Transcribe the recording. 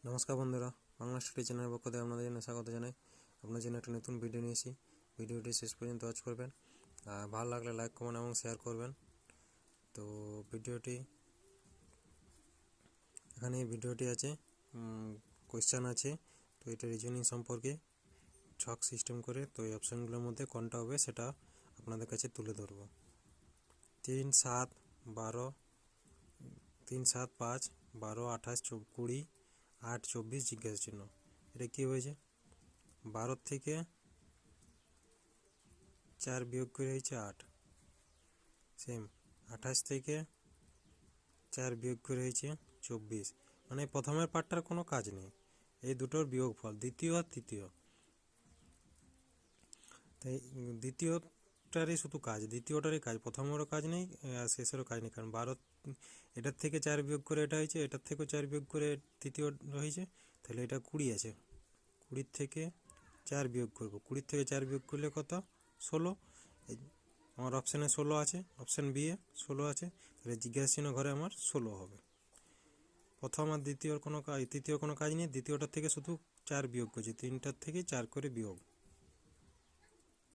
নমস্কার বন্ধুরা, বাংলা স্টাডি চ্যানেলের পক্ষ থেকে আপনাদের জন্য স্বাগত জানাই। আপনার জন্য একটা নতুন ভিডিও নিয়েছি। ভিডিওটি শেষ পর্যন্ত ওয়াচ করবেন। ভালো লাগলে লাইক, কমেন্ট এবং শেয়ার করবেন। তো এখানে ভিডিওটি আছে, কোয়েশ্চেন আছে। তো এটা রিজনিং সম্পর্কে ছক সিস্টেম করে, তো এই অপশানগুলোর মধ্যে কোনটা হবে সেটা আপনাদের কাছে তুলে ধরবো। 3, 7, 12, 3, 7, 5, 12, 28, 20, 8, 24 জিজ্ঞাসা চিহ্ন। এটা কী হয়েছে? 12 থেকে 4 বিয়োগ করে হয়েছে 8। সেম 28 থেকে 4 বিয়োগ করে হয়েছে 24। মানে প্রথমের পার্টটার কোনো কাজ নেই, এই দুটোর বিয়োগফল দ্বিতীয় আর তৃতীয়। তাই দ্বিতীয়টারই শুধু কাজ, দ্বিতীয়টারই কাজ, প্রথমেরও কাজ নেই আর শেষেরও কাজ নেই। কারণ 12 এটার থেকে 4 বিয়োগ করে এটা হয়েছে, এটার থেকেও 4 বিয়োগ করে তৃতীয় হয়েছে, তাহলে এটা 20 আছে। 20 থেকে 4 বিয়োগ করবো, 20 থেকে 4 বিয়োগ করলে কত? 16। আমার অপশানে 16 আছে, অপশান বি এ 16 আছে, তাহলে জিজ্ঞাসা চিহ্ন ঘরে আমার 16 হবে। প্রথম আর দ্বিতীয়র কোনো কাজ, তৃতীয় কোনো কাজ নেই, দ্বিতীয়টার থেকে শুধু 4 বিয়োগ করছি, 3টার থেকে 4 করে বিয়োগ।